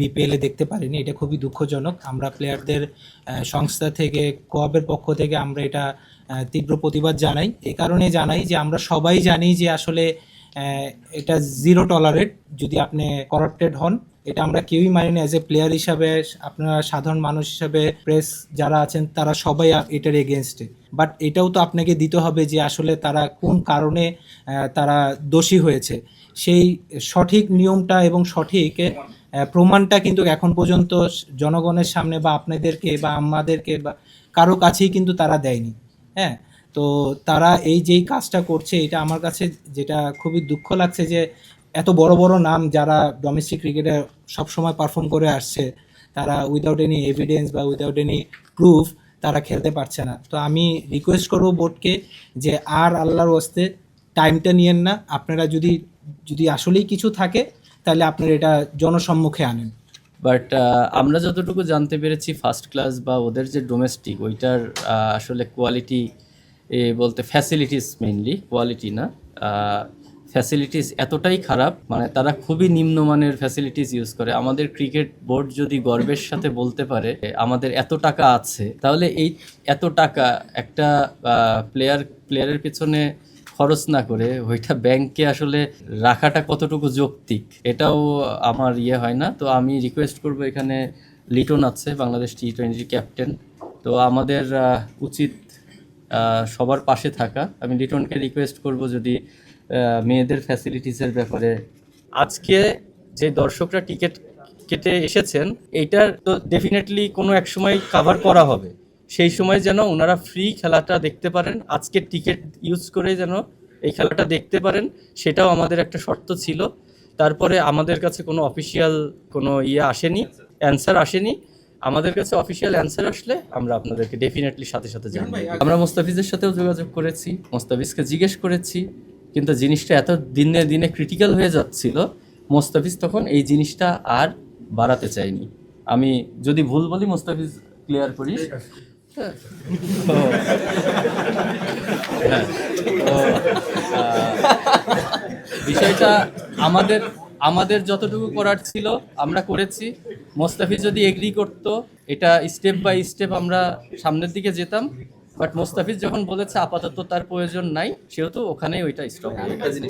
বিপিএলে দেখতে পারিনি, এটা খুবই দুঃখজনক। আমরা প্লেয়ারদের সংস্থা থেকে, কোঅপের পক্ষ থেকে আমরা এটা তীব্র প্রতিবাদ জানাই। এই কারণে জানাই যে আমরা সবাই জানি যে আসলে এটা জিরো টলারেট। যদি আপনি করাপ্টেড হন, এটা আমরা কেউই মানি না। অ্যাজ এ প্লেয়ার হিসাবে, আপনারা সাধারণ মানুষ হিসাবে, প্রেস যারা আছেন তারা সবাই এটার এগেনস্টে। বাট এটাও তো আপনাকে দিতে হবে যে আসলে তারা কোন কারণে তারা দোষী হয়েছে, সেই সঠিক নিয়মটা এবং সঠিক প্রমাণটা কিন্তু এখন পর্যন্ত জনগণের সামনে বা আপনাদেরকে বা আমাদেরকে বা কারো কাছেই কিন্তু তারা দেয়নি। হ্যাঁ, তো তারা এই যেই কাজটা করছে, এটা আমার কাছে যেটা খুবই দুঃখ লাগছে যে এত বড় বড় নাম যারা ডোমেস্টিক ক্রিকেটে সবসময় পারফর্ম করে আসছে, তারা উইদাউট এনি এভিডেন্স বা উইদাউট এনি প্রুফ তারা খেলতে পারছে না। তো আমি রিকোয়েস্ট করবো বোর্ডকে যে আর আল্লাহর ওয়াস্তে টাইমটা নিয়েন না। আপনারা যদি যদি আসলেই কিছু থাকে তাহলে আপনারা এটা জনসম্মুখে আনেন। বাট আমরা যতটুকু জানতে পেরেছি, ফার্স্ট ক্লাস বা ওদের যে ডোমেস্টিক, ওইটার আসলে কোয়ালিটি বলতে ফ্যাসিলিটিস, মেইনলি কোয়ালিটি না, ফ্যাসিলিটিস এতটাই খারাপ, মানে তারা খুবই নিম্নমানের ফ্যাসিলিটিস ইউজ করে। আমাদের ক্রিকেট বোর্ড যদি গর্বের সাথে বলতে পারে আমাদের এত টাকা আছে, তাহলে এই এত টাকা একটা প্লেয়ারের পিছনে খরচ না করে ওইটা ব্যাংকে আসলে রাখাটা কতটুকু যৌক্তিক, এটাও আমার হয় না। তো আমি রিকোয়েস্ট করব, এখানে লিটন আছে, বাংলাদেশ টি-20 ক্যাপ্টেন, তো আমাদের উচিত সবার পাশে থাকা। আমি লিটনকে রিকোয়েস্ট করব যদি মেয়েদের ফ্যাসিলিটিসের ব্যাপারে, আজকে যে দর্শকরা টিকিট কেটে এসেছেন, এইটার তো ডেফিনেটলি কোনো এক সময় কাভার করা হবে, সেই সময় যেন ওনারা ফ্রি খেলাটা দেখতে পারেন, আজকের টিকিট ইউজ করে যেন এই খেলাটা দেখতে পারেন, সেটাও আমাদের একটা শর্ত ছিল। তারপরে আমাদের কাছে কোনো অফিসিয়াল কোনো আসেনি, অ্যান্সার আসেনি। আমাদের কাছে অফিসিয়াল অ্যান্সার আসলে আমরা আপনাদেরকে ডেফিনেটলি সাথে সাথে জানাবো। আমরা মোস্তাফিজের সাথেও যোগাযোগ করেছি, মোস্তাফিজকে জিজ্ঞেস করেছি, কিন্তু জিনিসটা এত দিনে দিনে ক্রিটিক্যাল হয়ে যাচ্ছিল, মোস্তাফিজ তখন এই জিনিসটা আর বাড়াতে চাইনি। আমি যদি ভুল বলি, মোস্তাফিজ ক্লিয়ার করিস। বিষয়টা আমাদের যতটুকু করার ছিল আমরা করেছি। মোস্তাফিজ যদি এগ্রি করতো, এটা স্টেপ বাই স্টেপ আমরা সামনের দিকে যেতাম। বাট মোস্তাফিজ যখন বলেছে আপাতত তার প্রয়োজন নাই, সেহেতু ওখানেই ওইটা স্টপ হয়ে গেছে।